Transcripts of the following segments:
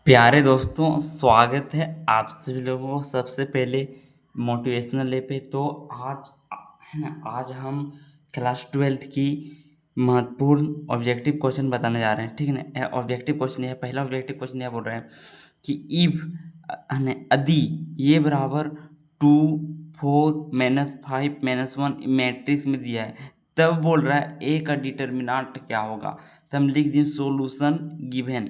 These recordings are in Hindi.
प्यारे दोस्तों, स्वागत है आप सभी लोगों को सबसे पहले मोटिवेशनल डे पे। तो आज है ना, आज हम क्लास 12th की महत्वपूर्ण ऑब्जेक्टिव क्वेश्चन बताने जा रहे हैं। ठीक है ना, ऑब्जेक्टिव क्वेश्चन है। पहला ऑब्जेक्टिव क्वेश्चन यह बोल रहा है कि इफ यदि ये बराबर 2 4 -5 -1 मैट्रिक्स में दिया है, तब बोल रहा है ए का डिटर्मिनेंट क्या होगा। तो हम लिख दें सोल्यूशन गिवन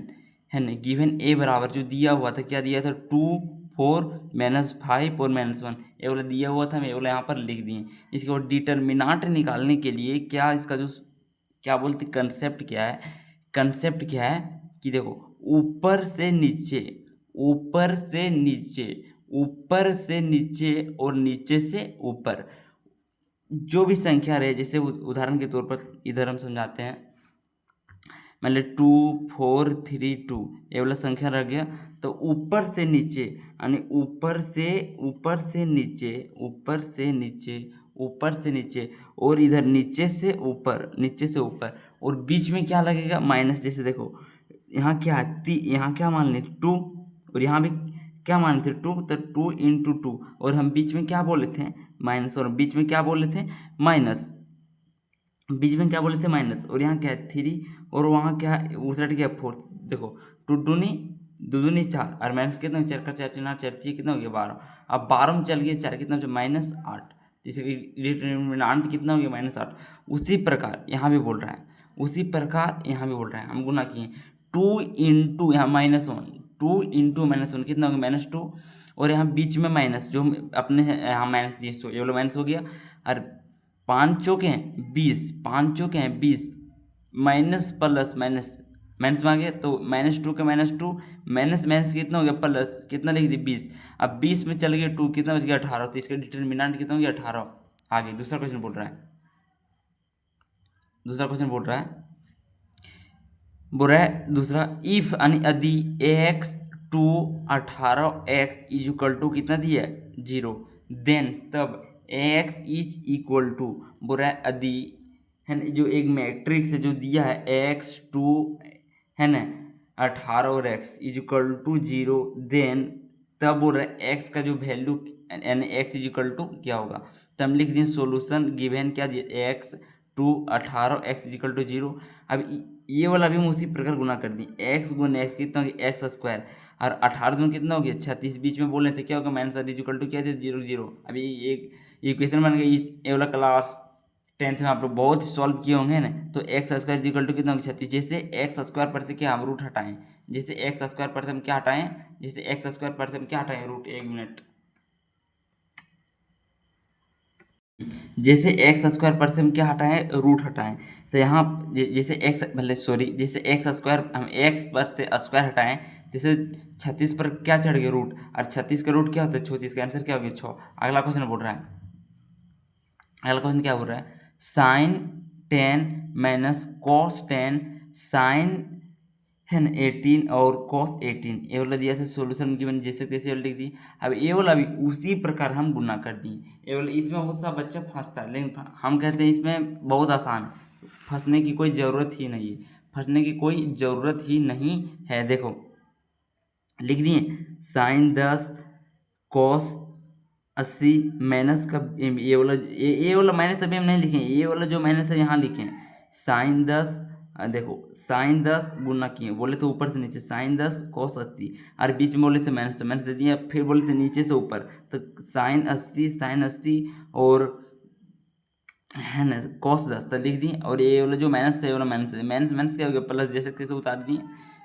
है ना। गिवन ए बराबर जो दिया हुआ था, क्या दिया था, 2 4 -5 और -1, ये वाला दिया हुआ था। हम ये वाला यहाँ पर लिख दिए। इसके बाद डिटर्मिनेंट निकालने के लिए क्या इसका जो क्या बोलते कंसेप्ट क्या है, कंसेप्ट क्या है कि देखो, ऊपर से नीचे, ऊपर से नीचे, ऊपर से नीचे और नीचे से ऊपर जो भी संख्या रहे, जैसे उदाहरण के तौर पर इधर हम समझाते हैं, मतलब 2 4 3 2 ये वाला संख्या रह गया। तो ऊपर से नीचे यानी ऊपर से नीचे, ऊपर से नीचे, ऊपर से नीचे, और इधर नीचे से ऊपर, नीचे से ऊपर, और बीच में क्या लगेगा, माइनस। जैसे देखो, यहाँ क्या है, यहाँ क्या मान लें 2, और यहाँ भी क्या मान थे 2, तो 2 × 2, और हम बीच में क्या बोले थे, माइनस, और बीच में क्या बोले थे, माइनस, बीच में क्या बोले थे, माइनस, और यहाँ क्या है 3, और वहाँ क्या है उस साइड क्या है 4। देखो, 2 दूनी 2 दूनी 4, और माइनस कितना, 4 का 4 4 4 कितना हो गया 12। अब 12 में चल गया 4 कितना हो गया -8, जिससे डिटर्मिनेंट कितना हो गया -8। उसी प्रकार यहाँ भी बोल रहा है, उसी प्रकार यहाँ भी बोल रहा है, हम गुना किए 2 × यहाँ -1, 2 × -1 कितना हो गया -2, और यहाँ बीच में माइनस, जो अपने यहाँ माइनस दिए, सो ये वाला माइनस हो गया। और 5 चौके हैं 20, 5 चौके हैं 20, माइनस प्लस माइनस, माइनस में आ गया, तो -2 का -2, माइनस माइनस कितना हो गया प्लस, कितना लिख दिया 20। अब 20 में चल गया 2, कितना बच गया 18, तो इसका डिटर्मिनेंट कितना हो गया 18। आगे दूसरा क्वेश्चन बोल रहा है, दूसरा क्वेश्चन बोल रहा है दूसरा, इफ यानी यदि x two 18x is equal to कितना दिया है 0, देन तब x इज इक्वल टू, बोल रहा है यदि, है ना, जो एक मैट्रिक्स जो दिया है x टू, है ना, 18 और x is equal to 0, then तब बोल रहा है x का जो वैल्यू यानी x इज इक्वल टू क्या होगा। तो हम लिख दें सोल्यूशन गिवन क्या दिया, x two 18 x is equal to 0। अब ये वाला भी हम उसी प्रकार गुना कर दी, x गुना x कितना हो गया x², और 18 दूनी कितना हो गया 36, बीच में बोल रहे थे क्या होगा माइनस इज इक्वल टू क्या थे 0 0। अभी एक इक्वेशन बन गई। ये वाला क्लास 10th में आप लोग बहुत सॉल्व किए होंगे ना। तो x² इक्वल टू कितना होगा 36। जैसे x² पर से क्या हम रूट हटाएं, जैसे x² पर से हम क्या हटाएं, जैसे x² पर से हम क्या हटाएं रूट, 1 मिनट, जैसे x² पर से हम क्या हटाएं रूट हटाएं। तो यहाँ जैसे x, मतलब सॉरी, जैसे x² हम x पर से स्क्वायर हटाएं, जैसे 36 पर क्या चढ़ गया रूट, और 36 का रूट क्या होता है 36, का आंसर क्या हो गया 6। अगला क्वेश्चन बोल रहा है, अगला क्वेश्चन क्या बोल रहा है, साइन 10 माइनस कॉस 10 साइन, है ना, 18 और कॉस 18, ये वाला दिया था सोल्यूशन गिवन, जैसे तैसे वाला लिख दी। अब ये वाला भी उसी प्रकार हम गुना कर दिए। ये वाला इसमें बहुत सा बच्चा फंसता है, लेकिन हम कहते हैं इसमें बहुत आसान है, फंसने की कोई ज़रूरत ही नहीं है, फंसने की कोई ज़रूरत ही नहीं है। देखो लिख दिए, साइन 10 कॉस 80 माइनस का, ये वाला माइनस अभी हम नहीं लिखे, ये वाला जो माइनस है यहाँ लिखे साइन 10, देखो साइन 10 गुना किए, बोले तो ऊपर से नीचे साइन 10 कॉस 80, और बीच में बोले थे माइनस, तो माइनस दे दिया, फिर बोले थे नीचे से ऊपर, तो साइन 80 और, है ना, कॉस 10 तो लिख दिए, और ये वाला जो माइनस था ये वाला माइनस है, माइनस माइनस क्या हो गया प्लस, जैसे कैसे उतार दिए,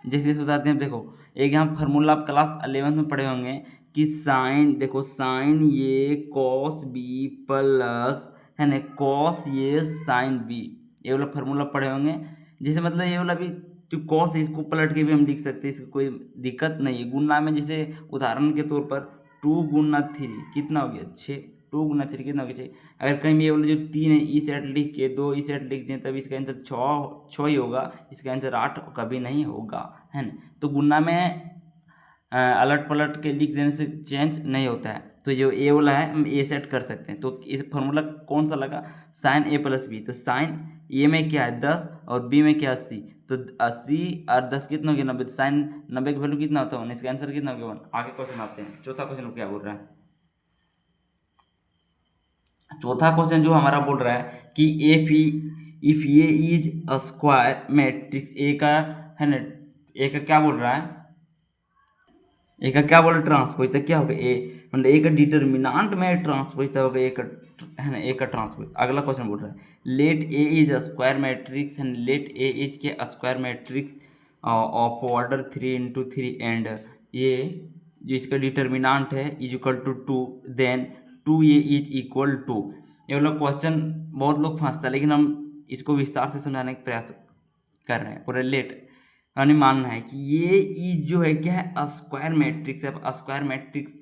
जैसे कैसे उतार दिए। देखो एक यहाँ फार्मूला आप क्लास 11th में पढ़े होंगे कि साइन, देखो साइन ये कॉस बी प्लस, है ना, कॉस ये साइन बी, ये वाला फार्मूला पढ़े होंगे। जैसे मतलब ये वाला भी जो कॉस है इसको पलट के भी हम लिख सकते हैं, इसकी कोई दिक्कत नहीं है। गुणा में जैसे उदाहरण के तौर पर 2 × 3 कितना हो गया 6, 2 × 3 कितना हो गया 6। अगर कहीं ये वाला जो 3 है ई सेट लिख के 2 ई सेट लिख दें, तब इसका आंसर 6 ही होगा, इसका आंसर 8 कभी नहीं होगा, है ना। तो गुना में अलट पलट के लिख देने से चेंज नहीं होता है। तो जो ए वाला है हम ए सेट कर सकते हैं। तो इस फॉर्मूला कौन सा लगा, साइन a प्लस बी, तो साइन ए में क्या है 10 और बी में क्या 80, तो 80 और 10 कितना हो गया 90, साइन 90 का वैल्यू कितना होता है 1, इसका आंसर कितना हो गया 1। आगे क्वेश्चन आते हैं, चौथा क्वेश्चन क्या बोल रहा है। चौथा क्वेश्चन जो हमारा बोल रहा है कि if A is a square matrix A का, है ना, ए का क्या बोल रहा है, ए का क्या बोल रहा है ट्रांसपोज, तो क्या होगा ए, मतलब ए का डिटर्मिनांट में ट्रांसपोज तो होगा ए का, है ना, ए का ट्रांसपोज। अगला क्वेश्चन बोल रहा है let A is a square matrix and let A is के square matrix of order 3 × 3 and ये जो इसका डिटर्मिनांट है is equal to 2, then 2a is equal to. ये वाला क्वेश्चन बहुत लोग फंसता है, लेकिन हम इसको विस्तार से समझाने का प्रयास कर रहे हैं। पूरा लेट यानी मानना है कि ये इज जो है क्या है स्क्वायर मैट्रिक्स है। स्क्वायर मैट्रिक्स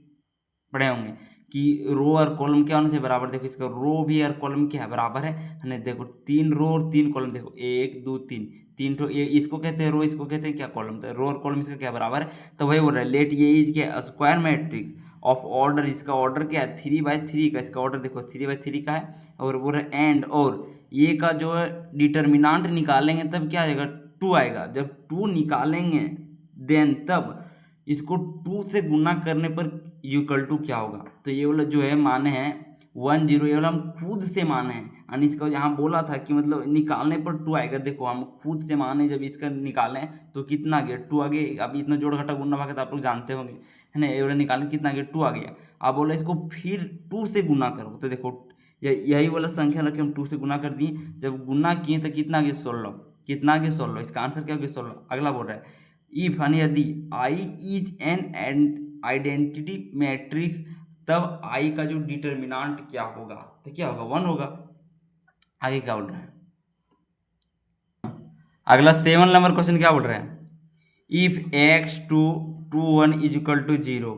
पढ़े होंगे कि रो और कॉलम क्या होना चाहिए बराबर। देखो इसका रो भी और कॉलम क्या है बराबर है ना। देखो 3 रो और 3 कॉलम, देखो 1 2 3, 3 तो ये इसको कहते हैं रो, इसको कहते हैं क्या कॉलम, तो रो और कॉलम इसका क्या बराबर है। तो वही बोल रहा है लेट ये इज क्या स्क्वायर मैट्रिक्स ऑफ ऑर्डर, इसका ऑर्डर क्या है 3/3 का, इसका ऑर्डर देखो 3/3 का है। और बोल रहे एंड और ये का जो है डिटर्मिनांट निकालेंगे तब क्या आएगा 2 आएगा। जब 2 निकालेंगे देन तब इसको 2 से गुना करने पर इक्वल टू क्या होगा। तो ये वाला जो है माने हैं 1 0, ये वाला हम खुद से माने हैं। यानी इसका यहाँ बोला था कि मतलब निकालने पर 2 आएगा। देखो हम खुद से माने जब इसका निकालें तो कितना आ गया 2 आ गया। अभी इतना जोड़ घटा गुना भागा तो आप लोग जानते होंगे, है ना। ये वाला निकालने कितना आ गया 2 आ गया। आप बोला इसको फिर 2 से गुना करो, तो देखो यही वाला संख्या रखे हम 2 से गुना कर दिए। जब गुना किए तो कितना आ गया 16, कितना आ गया 16, इसका आंसर क्या हो गया 16। अगला बोल रहा है इफ यानी यदि I is an identity matrix तब आई का जो डिटर्मिनांट क्या होगा, तो क्या होगा 1 होगा। आगे क्या बोल रहा है अगला 7 नंबर क्वेश्चन क्या बोल रहा है if x two 1 is equal to 0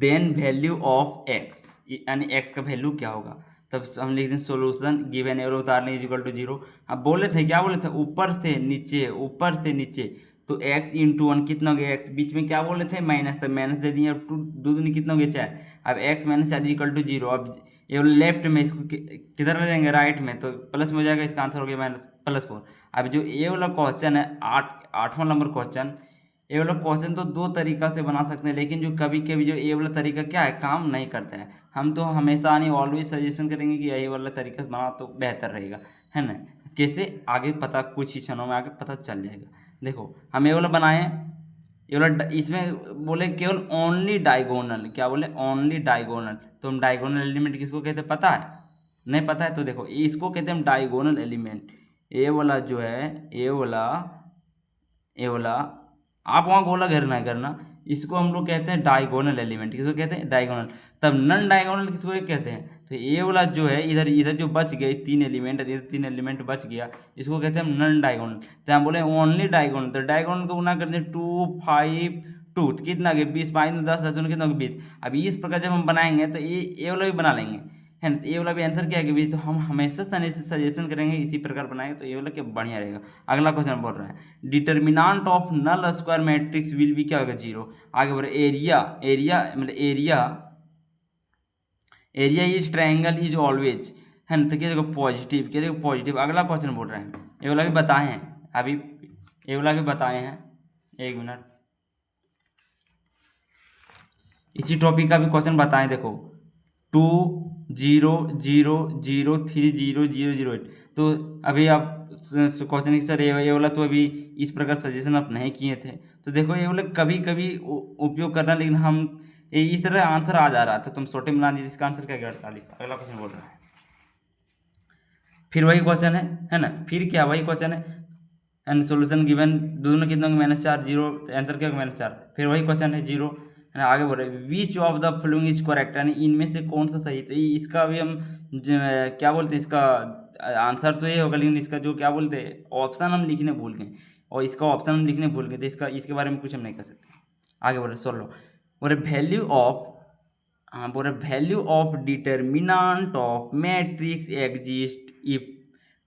then value of x, यानी एक्स का वैल्यू क्या होगा। तब हम लिख दें सोल्यूशन गिवन एरो उतारने इज इक्वल टू 0। अब बोले थे क्या बोले थे ऊपर से नीचे, ऊपर से नीचे, तो x इंटू 1 कितना हो गया x, बीच में क्या बोले थे माइनस, तो माइनस दे दिए। अब 2 दूनी कितना हो गया 4। अब x माइनस 4 इक्वल टू 0। अब ये लेफ्ट में इसको किधर ले जाएंगे राइट में, तो प्लस में हो जाएगा, इसका आंसर हो गया +4। अब जो ये वाला क्वेश्चन है 8वां नंबर क्वेश्चन, ये वाला क्वेश्चन तो 2 तरीका से बना सकते हैं, लेकिन जो कभी कभी जो ये वाला तरीका क्या है काम नहीं करता है। हम तो हमेशा नहीं ऑलवेज सजेशन करेंगे कि यही वाला तरीका से बना तो बेहतर रहेगा, है ना। कैसे आगे पता कुछ ही क्षणों में आगे पता चल जाएगा। देखो हम ये वाला बनाए, ये वाला इसमें बोले केवल ओनली डायगोनल, क्या बोले ओनली डायगोनल। तो हम डायगोनल एलिमेंट किसको कहते हैं पता है, नहीं पता है तो देखो इसको कहते हैं हम डायगोनल एलिमेंट। ये वाला जो है ये वाला आप वहाँ गोला घेरना करना, इसको हम लोग कहते हैं डायगोनल एलिमेंट। किसको कहते हैं डायगोनल। तब नन डायगोनल किसको कहते हैं, तो ये वाला जो है इधर इधर जो बच गए 3 एलिमेंट, इधर 3 एलिमेंट बच गया, इसको कहते हैं हम नन डायगोनल। तो हम बोले ओनली डायगोनल, तो डायगोनल को गुना करते हैं 2 5 2, तो कितना गया 20, 5 10 10 कितना 20। अब इस प्रकार जब हम बनाएंगे तो ये वाला भी बना लेंगे, है ना। तो ये वाला भी आंसर क्या है कि तो हम हमेशा सजेशन करेंगे इसी प्रकार बनाएंगे तो ये वाला क्या बढ़िया रहेगा। अगला क्वेश्चन बोल रहा है determinant of null square matrix will भी क्या होगा 0। आगे बोल रहे एरिया, एरिया मतलब area is triangle is always, है ना। तो क्या देखो पॉजिटिव, क्या देखो पॉजिटिव। अगला क्वेश्चन बोल रहे हैं ये वाला भी बताए हैं अभी, ये वाला भी बताए हैं, 1 मिनट, इसी टॉपिक का भी क्वेश्चन बताएं। देखो 2 0 0 0 3 0 0 0 8। तो अभी आप क्वेश्चन सर ये वाला तो अभी इस प्रकार सजेशन आप नहीं किए थे, तो देखो ये वाला कभी कभी उपयोग करना, लेकिन हम इस तरह आंसर आ जा रहा था, तुम छोटे बना दीजिए। इसका आंसर क्या 48। अगला क्वेश्चन बोल रहा है फिर वही क्वेश्चन है ना, फिर क्या वही क्वेश्चन है एंड सोल्यूशन गिवन, दोनों कितना -4 0, आंसर क्या -4। फिर वही क्वेश्चन है 0, है ना। आगे बोल रहे which of the following is correct, यानी इनमें से कौन सा सही। तो इसका भी हम क्या बोलते हैं, इसका आंसर तो ये होगा, लेकिन इसका जो क्या बोलते हैं ऑप्शन हम लिखने भूल गए, और इसका ऑप्शन हम लिखने भूल गए, तो इसके बारे में कुछ हम नहीं कर सकते। आगे बोल रहे सोलो बोल रहे वैल्यू ऑफ, हाँ बोल रहे value of determinant of matrix exist if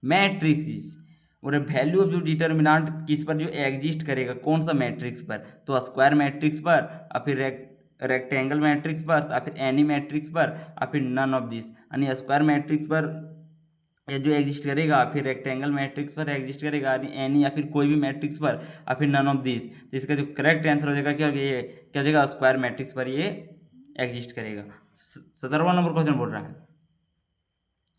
matrix is, बोले वैल्यू ऑफ जो डिटर्मिनेंट किस पर जो एग्जिस्ट करेगा कौन सा मैट्रिक्स पर, तो स्क्वायर मैट्रिक्स पर और फिर रेक्टेंगल मैट्रिक्स पर और फिर एनी मैट्रिक्स पर और फिर नन ऑफ दिस, यानी स्क्वायर मैट्रिक्स पर ये जो एग्जिस्ट करेगा फिर रेक्टेंगल मैट्रिक्स पर एग्जिस्ट करेगा एनी या फिर कोई भी मैट्रिक्स पर और फिर नन ऑफ दिस, तो इसका जो करेक्ट आंसर हो जाएगा क्या हो गया, ये क्या हो जाएगा, स्क्वायर मैट्रिक्स पर ये एग्जिस्ट करेगा। 17वां नंबर क्वेश्चन बोल रहा है,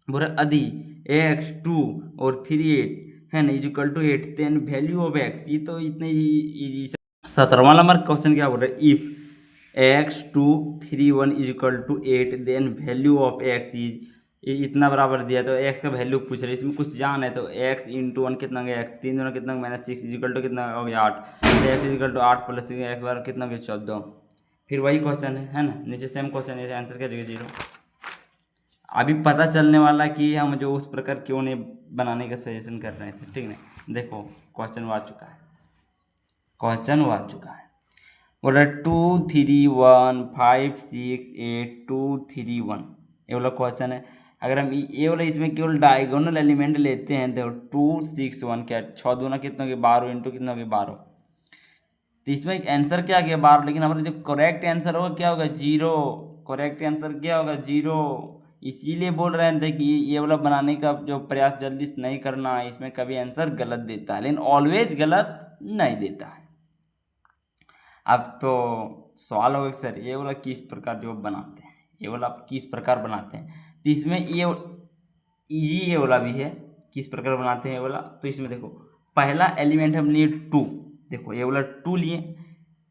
बोल रहा यदि एक्स 2 और 3 8 है ना is equal to 8 then value of x, ये तो इतने इजी। 17वां नंबर क्वेश्चन क्या बोल रहा है, if x 2 3 1 is equal to 8 then value of x is, इतना बराबर दिया तो एक्स का वैल्यू पूछ रहे, इसमें कुछ जान है तो एक्स इंटू 1 कितना गया, एक्स 3 दूना कितना माइनस 6 इज इक्वल टू कितना हो गया 8, तो X is equal to 8 plus X bar कितना गया 14। फिर वही क्वेश्चन है ना, नीचे सेम क्वेश्चन है, आंसर क्या जगह 0। अभी पता चलने वाला कि हम जो उस प्रकार क्यों नहीं बनाने का सजेशन कर रहे थे, ठीक ना। देखो क्वेश्चन वो आ चुका है, क्वेश्चन वो आ चुका है, बोल रहा 2 3 1 5 6 8 2 3 1, ये वाला क्वेश्चन है। अगर हम ये वाला इसमें केवल डायगोनल एलिमेंट लेते हैं तो 2 6 1 क्या 6 दूना कितना हो गया 12 इंटू कितना हो गया 12, तो इसमें आंसर क्या आ गया 12, लेकिन हमारा जो करेक्ट आंसर होगा क्या होगा 0, करेक्ट आंसर क्या होगा 0। इसीलिए बोल रहे थे कि ये वाला बनाने का जो प्रयास जल्दी से नहीं करना है, इसमें कभी आंसर गलत देता है लेकिन ऑलवेज गलत नहीं देता है। अब तो सवाल होगा कि सर ये वाला किस प्रकार जो बनाते हैं, ये वाला आप किस प्रकार बनाते हैं, तो इसमें ये इजी ये वाला भी है, किस प्रकार बनाते हैं ये वाला। तो इसमें देखो पहला एलिमेंट हम लिए 2, देखो ये वाला 2 लिए,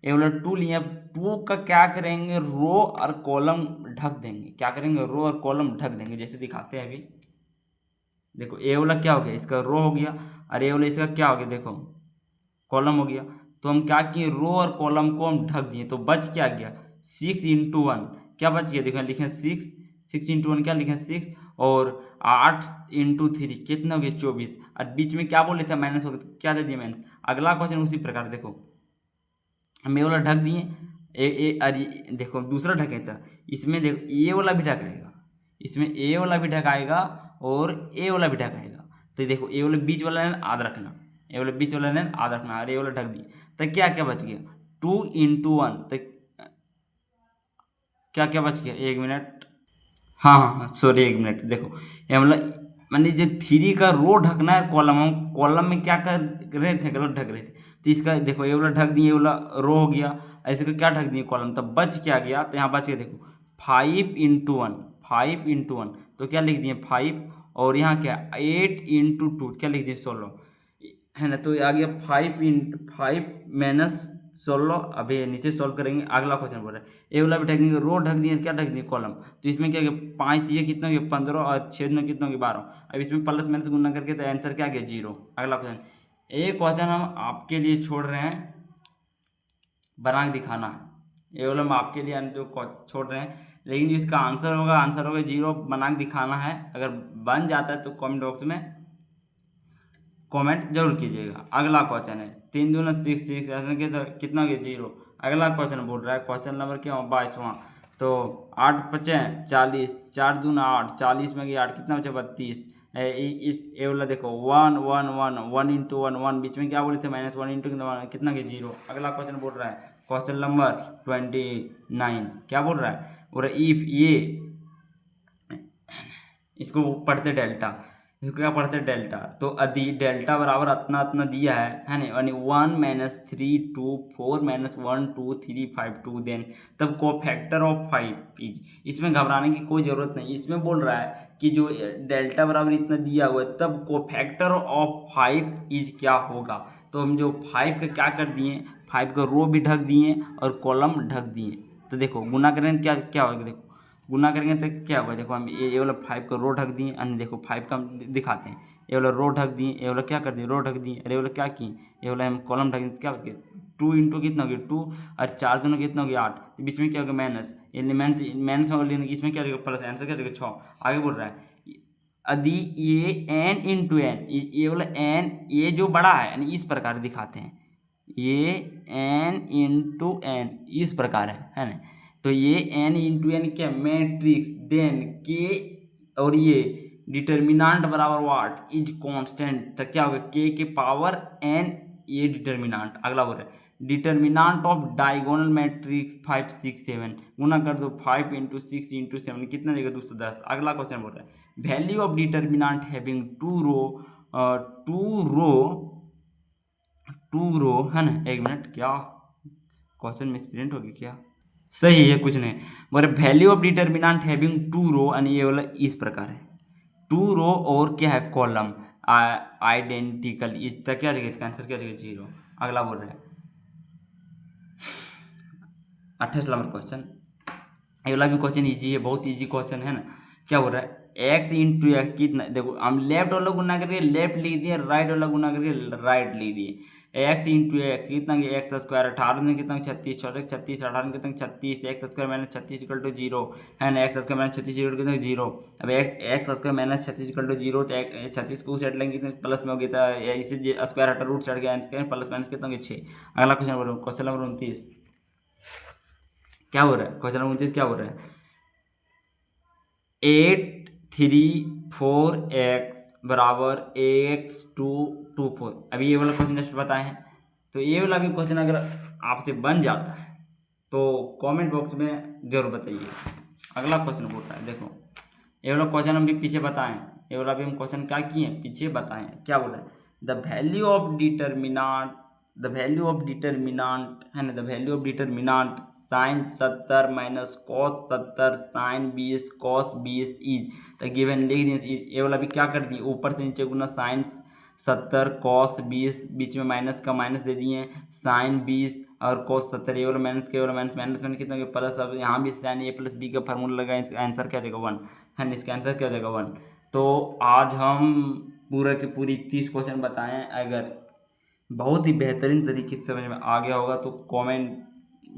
ये वाला 2 लिए, अब 2 का क्या करेंगे रो और कॉलम ढक देंगे, क्या करेंगे रो और कॉलम ढक देंगे, जैसे दिखाते हैं अभी। देखो ये वाला क्या हो गया इसका रो हो गया, और ये वाला इसका क्या हो गया देखो कॉलम हो गया। तो हम क्या किए रो और कॉलम को हम ढक दिए, तो बच क्या गया 6 इंटू 1, क्या बच गया देखो लिखे 6, 6 इंटू 1 क्या लिखे 6, और 8 इंटू 3 कितना हो गया 24, और बीच में क्या बोले थे माइनस हो गया, तो क्या दे दिया माइनस। अगला क्वेश्चन उसी प्रकार देखो हम ये वाला ढक दिए, अरे देखो दूसरा ढके था, इसमें देखो ये वाला भी ढकाएगा, इसमें ए वाला भी ढकाएगा और ए वाला भी ढकाएगा। तो देखो ए वाला बीच वाला लाइन याद रखना, ये वाला बीच वाला लाइन याद रखना, और ये वाला ढक दिए, तो क्या क्या बच गया 2 इंटू 1, तो क्या क्या बच गया 1 मिनट, हाँ हाँ हाँ सॉरी 1 मिनट। देखो ये मतलब मैंने जो 3 का रो ढकना है कॉलम, हम कॉलम में क्या कर रहे थे गलत ढक रहे थे, तो इसका देखो ये वाला ढक दिए, ये वाला रो हो गया, ऐसे का क्या ढक दिए कॉलम, तब बच क्या गया, तो यहाँ बच गया देखो 5 इंटू 1, 5 इंटू 1, तो क्या लिख दिए 5, और यहाँ क्या 8 इंटू 2 क्या लिख दिए 16, है ना। तो आ गया 5 इंटू 5 माइनस 16, अभी नीचे सॉल्व करेंगे। अगला क्वेश्चन बोल रहा है ए वाला भी ढक देंगे, रो ढक दिए, क्या ढक दिए कॉलम, तो इसमें क्या गया 5 चीज़ें कितना हो गया 15, और 6 में कितना हो गया 12, अब इसमें प्लस माइनस गुना करके तो आंसर क्या गया 0। अगला क्वेश्चन, एक क्वेश्चन हम आपके लिए छोड़ रहे हैं बना के दिखाना है, ये वाला हम आपके लिए जो छोड़ रहे हैं, लेकिन जो इसका आंसर होगा 0 बना के दिखाना है। अगर बन जाता है तो कमेंट बॉक्स में कमेंट जरूर कीजिएगा। अगला क्वेश्चन है 3 दूना 6 6 ऐसा कितना हो गया 0। अगला क्वेश्चन बोल रहा है क्वेश्चन नंबर क्या 22वां, तो 8 5 40, 4 दूना 8, 40 में गया 8 कितना बचा 32, इस ये वाला देखो 1 1 1 1 इंटू 1 1, बीच में क्या बोले थे -1 इंटू कितना गया 0। अगला क्वेश्चन बोल रहा है क्वेश्चन नंबर 29, क्या बोल रहा है, बोल रहा है इफ ये, इसको पढ़ते डेल्टा, इसको क्या पढ़ते डेल्टा, तो यदि डेल्टा बराबर इतना इतना दिया है ना, यानी 1 - 3 2 4 - 1 2 3 5 2, देन तब को फैक्टर ऑफ 5 इज, इसमें घबराने की कोई ज़रूरत नहीं, इसमें बोल रहा है कि जो डेल्टा बराबर इतना दिया हुआ है तब को फैक्टर ऑफ 5 इज क्या होगा। तो हम जो 5 का क्या कर दिए 5 का रो भी ढक दिए और कॉलम ढक दिए, तो देखो गुना करें क्या क्या होगा, देखो गुना करेंगे तो क्या होगा, देखो हम ये वाला 5 का रो ढक दिए, अन्य देखो 5 का हम दिखाते हैं, ये वाला रो ढक दिए, ये वाला क्या कर दिए रो ढक दिए, अरे ये वाला क्या किए ये वाला हम कॉलम ढक दिए, क्या हो गया 2 इंटू कितना हो गया 2, और 4 दोनों कितना हो गया 8, तो बीच में क्या होगा माइनस, ये माइनस होगा लेकिन इसमें क्या रहेगा प्लस, आंसर क्या रहेगा 6। आगे बोल रहा है यदि ये n इंटू एन, ये वाला n ये जो बड़ा है यानी इस प्रकार दिखाते हैं, ये n इंटू एन इस प्रकार है ना, तो ये n इंटू एन क्या मैट्रिक्स, देन के और ये डिटर्मिनांट बराबर वाट इज कांस्टेंट, तो क्या होगा k के पावर n, ये डिटर्मिनांट। अगला बोल रहा है डिटर्मिनांट ऑफ डायगोनल मैट्रिक्स 5 6 7, गुना कर दो 5 इंटू 6 इंटू 7 कितना देगा 210। अगला क्वेश्चन बोल रहा है value of determinant having two row है ना। एक मिनट, क्या क्वेश्चन मिसप्रिंट हो गया क्या? सही है, कुछ नहीं। मगर value of determinant having two row, यानी ये वाला इस प्रकार है, टू रो और क्या है कॉलम आइडेंटिकल, इसका क्या जगह, इसका आंसर क्या जगह, 0। अगला बोल रहे हैं 28 नंबर क्वेश्चन। ये वाला भी क्वेश्चन इजी है, बहुत इजी क्वेश्चन है ना। क्या बोल रहा है, एक्स इंटू एक्स कितना, देखो हम लेफ्ट वाला गुना करके लेफ्ट लिख दिए, राइट वाला गुना करके राइट लिख दिए। एक्स इंटू एक्स कितना, एक्स स्क्वायर 18 में कितना 36, 36 18 में कितना 36, x square minus 36 equal to 0 है ना। X square minus 36 equal to कितना 0। अब x square minus 36 equal to 0, तो 36 को सेट लेंगे कितने प्लस में हो गया था, इसे स्क्वायर हटा रूट चढ़ गया, प्लस माइनस कितना 6। अगला क्वेश्चन बोलो, क्वेश्चन नंबर 29 क्या हो रहा है, क्वेश्चन नंबर 29 क्या हो रहा है, 8 3 4 x बराबर ax 2 अभी ये वाला क्वेश्चन जस्ट बताए हैं। तो ये वाला भी क्वेश्चन अगर आपसे बन जाता है तो कमेंट बॉक्स में जरूर बताइए। अगला क्वेश्चन बोल रहा है, देखो ये वाला क्वेश्चन हम भी पीछे बताएं, ये वाला भी हम क्वेश्चन क्या किए पीछे बताएं। क्या बोल रहा है, द वैल्यू ऑफ डिटर्मिनेंट है ना, the value of determinant sine 70 minus cos 70 sine 20 cos 20 is the given, लिख दिए। ये वाला भी क्या कर दिए, ऊपर से नीचे गुना साइन 70 कॉस 20, बीच में माइनस का माइनस दे दिए, साइन 20 और कॉस 70, ये वाला माइनस के वाला माइनस माइनस में कितना प्लस। अब यहाँ भी साइन ए प्लस बी का फार्मूला लगा, इसका आंसर क्या जाएगा 1 है ना, इसका आंसर क्या हो जाएगा 1। तो आज हम पूरा के पूरी 30 क्वेश्चन बताएं। अगर बहुत ही बेहतरीन तरीके से समझ में आ गया होगा तो कमेंट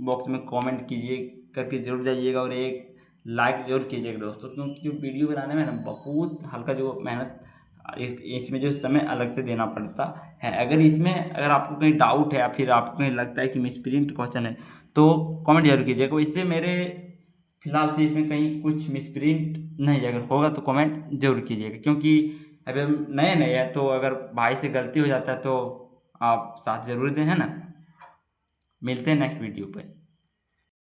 बॉक्स में कमेंट कीजिए करके जरूर जाइएगा, और एक लाइक जरूर कीजिएगा दोस्तों, क्योंकि जो वीडियो बनाने में ना बहुत हल्का जो मेहनत, इसमें जो समय अलग से देना पड़ता है। अगर आपको कहीं डाउट है या फिर आपको कहीं लगता है कि मिसप्रिंट क्वेश्चन है तो कमेंट जरूर कीजिएगा। इससे मेरे फिलहाल से इसमें कहीं कुछ मिसप्रिंट नहीं, अगर होगा तो कमेंट जरूर कीजिएगा, क्योंकि अभी हम नए नए हैं तो अगर भाई से गलती हो जाता है तो आप साथ जरूर दें, है ना। मिलते हैं नेक्स्ट वीडियो पर।